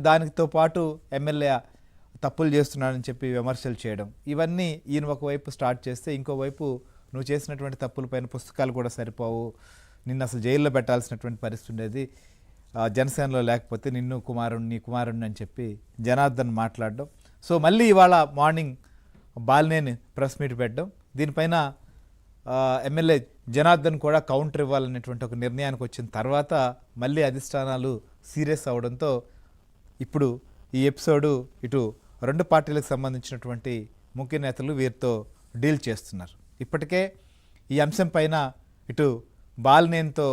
దానితో పాటు ఎమ్మెల్యే తప్పులు చేస్తున్నాడని చెప్పి విమర్శలు చేయడం, ఇవన్నీ ఈయన ఒకవైపు స్టార్ట్ చేస్తే ఇంకోవైపు నువ్వు చేసినటువంటి తప్పులపైన పుస్తకాలు కూడా సరిపోవు, నిన్ను అసలు జైల్లో పెట్టాల్సినటువంటి పరిస్థితి ఉండేది, జనసేనలో లేకపోతే నీ కుమారుణ్ణి అని చెప్పి జనార్దన్ మాట్లాడడం. సో మళ్ళీ ఇవాళ మార్నింగ్ బాలినేని ప్రెస్ మీట్ పెట్టడం, దీనిపైన ఎమ్మెల్యే జనార్దన్ కూడా కౌంటర్ ఇవ్వాలనేటువంటి ఒక నిర్ణయానికి వచ్చిన తర్వాత మళ్ళీ అధిష్టానాలు సీరియస్ అవడంతో ఇప్పుడు ఈ ఎపిసోడు ఇటు రెండు పార్టీలకు సంబంధించినటువంటి ముఖ్య నేతలు వీరితో డీల్ చేస్తున్నారు. ఇప్పటికే ఈ అంశం పైన ఇటు బాలినేనితో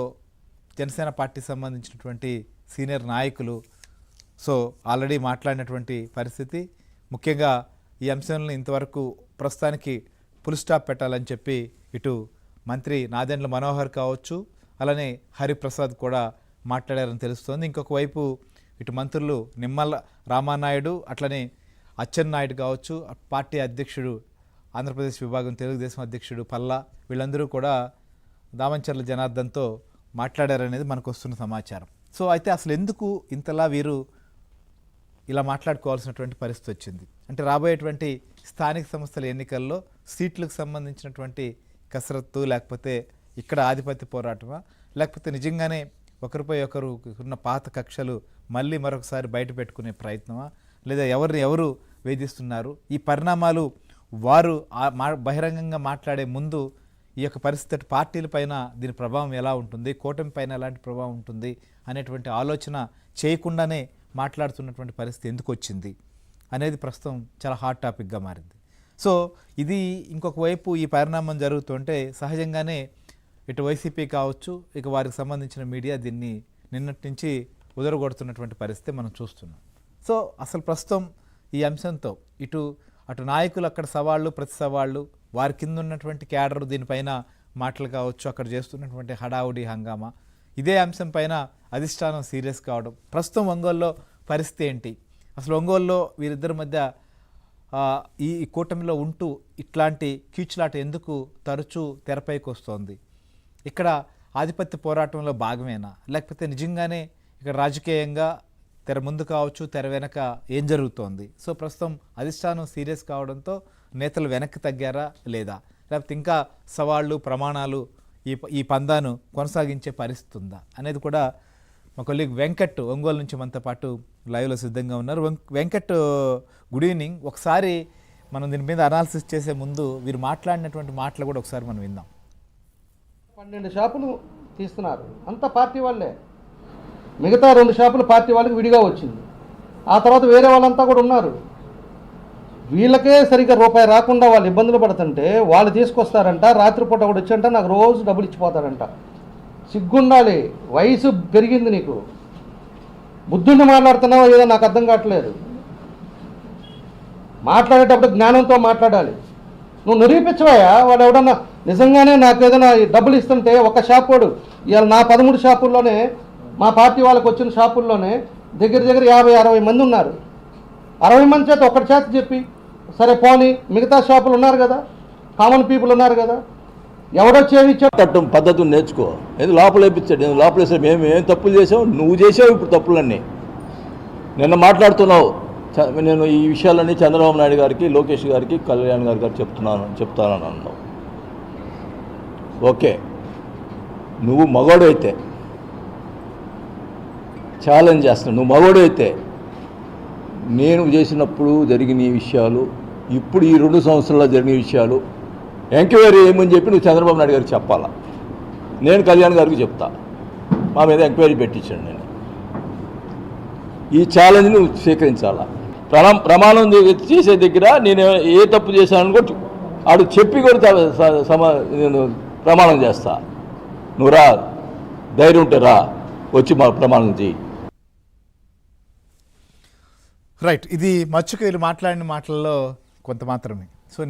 జనసేన పార్టీకి సంబంధించినటువంటి సీనియర్ నాయకులు సో ఆల్రెడీ మాట్లాడినటువంటి పరిస్థితి. ముఖ్యంగా ఈ అంశంలో ఇంతవరకు ప్రస్తుతానికి ఫుల్ స్టాప్ పెట్టాలని చెప్పి ఇటు మంత్రి నాదెండ్ల మనోహర్ కావచ్చు, అలానే హరిప్రసాద్ కూడా మాట్లాడారని తెలుస్తోంది. ఇంకొక వైపు ఇటు మంత్రులు నిమ్మల రామానాయుడు, అట్లనే అచ్చెన్నాయుడు కావచ్చు, పార్టీ అధ్యక్షుడు ఆంధ్రప్రదేశ్ విభాగం తెలుగుదేశం అధ్యక్షుడు పల్లా, వీళ్ళందరూ కూడా దామంచర్ల జనార్దన్తో మాట్లాడారనేది మనకు వస్తున్న సమాచారం. సో అయితే అసలు ఎందుకు ఇంతలా వీరు ఇలా మాట్లాడుకోవాల్సినటువంటి పరిస్థితి వచ్చింది అంటే, రాబోయేటువంటి స్థానిక సంస్థల ఎన్నికల్లో సీట్లకు సంబంధించినటువంటి కసరత్తు, లేకపోతే ఇక్కడ ఆధిపత్య పోరాటమా, లేకపోతే నిజంగానే ఒకరిపై ఒకరు ఉన్న పాత కక్షలు మళ్ళీ మరొకసారి బయట పెట్టుకునే ప్రయత్నమా, లేదా ఎవరు వేధిస్తున్నారు, ఈ పరిణామాలు వారు బహిరంగంగా మాట్లాడే ముందు ఈ యొక్క పరిస్థితి పార్టీలపైన దీని ప్రభావం ఎలా ఉంటుంది, కూటమి పైన ఎలాంటి ప్రభావం ఉంటుంది అనేటువంటి ఆలోచన చేయకుండానే మాట్లాడుతున్నటువంటి పరిస్థితి ఎందుకు వచ్చింది అనేది ప్రస్తుతం చాలా హాట్ టాపిక్గా మారింది. సో ఇది ఇంకొక వైపు ఈ పరిణామం జరుగుతుంటే సహజంగానే ఇటు వైసీపీ కావచ్చు, ఇక వారికి సంబంధించిన మీడియా దీన్ని నిన్నటి నుంచి ఉదరగొడుతున్నటువంటి పరిస్థితి మనం చూస్తున్నాం. సో అసలు ప్రస్తుతం ఈ అంశంతో అటు నాయకులు అక్కడ సవాళ్ళు ప్రతి సవాళ్ళు, వారి కింద ఉన్నటువంటి క్యాడర్ దీనిపైన మాటలు కావచ్చు, అక్కడ చేస్తున్నటువంటి హడావుడి హంగామా, ఇదే అంశం పైన అధిష్టానం సీరియస్ కావడం, ప్రస్తుతం ఒంగోలులో పరిస్థితి ఏంటి, అసలు ఒంగోలులో వీరిద్దరి మధ్య ఈ కూటమిలో ఉంటూ ఇట్లాంటి కీచులాట ఎందుకు తరచూ తెరపైకి వస్తోంది, ఇక్కడ ఆధిపత్య పోరాటంలో భాగమేనా, లేకపోతే నిజంగానే ఇక్కడ రాజకీయంగా తెర ముందు కావచ్చు తెర వెనక ఏం జరుగుతోంది. సో ప్రస్తుతం అధిష్టానం సీరియస్ కావడంతో నేతలు వెనక్కి తగ్గారా లేదా, లేకపోతే ఇంకా సవాళ్ళు ప్రమాణాలు ఈ పందాను కొనసాగించే పరిస్థితి ఉందా అనేది కూడా మా కొలీగ్ వెంకట్ ఒంగోలు నుంచి మనతో పాటు లైవ్లో సిద్ధంగా ఉన్నారు. Venkat, good evening. ఒకసారి మనం దీని మీద అనాలిసిస్ చేసే ముందు వీరు మాట్లాడినటువంటి మాటలు కూడా ఒకసారి మనం విందాం. 12 షాపులు తీస్తున్నారు, అంత పార్టీ వాళ్ళే, మిగతా 2 షాపులు పార్టీ వాళ్ళకి విడిగా వచ్చింది. ఆ తర్వాత వేరే వాళ్ళంతా కూడా ఉన్నారు. వీళ్ళకే సరిగ్గా రూపాయి రాకుండా వాళ్ళు ఇబ్బందులు పడుతుంటే వాళ్ళు తీసుకొస్తారంట, రాత్రిపూట ఒకటి వచ్చంట నాకు రోజు డబ్బులు ఇచ్చిపోతారంట. సిగ్గుండాలి, వయసు పెరిగింది, నీకు బుద్ధుడిని మాట్లాడుతున్నావో ఏదో నాకు అర్థం కావట్లేదు. మాట్లాడేటప్పుడు జ్ఞానంతో మాట్లాడాలి. నువ్వు నిరూపించవయ్యా, వాడు ఎవడన్నా నిజంగానే నాకు ఏదైనా డబ్బులు ఇస్తుంటే ఒక షాప్ వాడు ఇవాళ నా 13 షాపుల్లోనే మా పార్టీ వాళ్ళకి వచ్చిన షాపుల్లోనే దగ్గర 50-60 మంది ఉన్నారు. 60 మంది చేత ఒకటి చేత చెప్పి సరే పోనీ, మిగతా షాపులు ఉన్నారు కదా, కామన్ పీపుల్ ఉన్నారు కదా, ఎవడొచ్చేవి తట్టం పద్ధతులు నేర్చుకో. ఏదో లోపల వేయించాడు, నేను లోపల వేసాడు, మేము ఏం తప్పులు చేసావు, నువ్వు చేసావు ఇప్పుడు తప్పులన్నీ. నిన్న మాట్లాడుతున్నావు, నేను ఈ విషయాలన్నీ చంద్రబాబు నాయుడు గారికి, లోకేష్ గారికి, కళ్యాణ్ గారికి చెప్తానని అన్నావు. ఓకే, నువ్వు మగవాడు అయితే ఛాలెంజ్ చేస్తున్నావు, నువ్వు మగవాడు అయితే నేను చేసినప్పుడు జరిగిన ఈ విషయాలు, ఇప్పుడు ఈ 2 సంవత్సరాల్లో జరిగిన విషయాలు ఎంక్వైరీ ఏమని చెప్పి నువ్వు చంద్రబాబు నాయుడు గారికి చెప్పాలా. నేను కళ్యాణ్ గారికి చెప్తా, మా మీద ఎంక్వైరీ పెట్టించాను. నేను ఈ ఛాలెంజ్ నువ్వు స్వీకరించాలా. ప్రమాణం చేసే దగ్గర నేను ఏ తప్పు చేశానని కూడా ఆడు చెప్పి కూడా నేను ప్రమాణం చేస్తా. నువ్వు రా, ధైర్యం ఉంటే రా, వచ్చి మా ప్రమాణం చేయి. రైట్, ఇది మచ్చుకైలు మాట్లాడిన మాటల్లో కొంత మాత్రమే.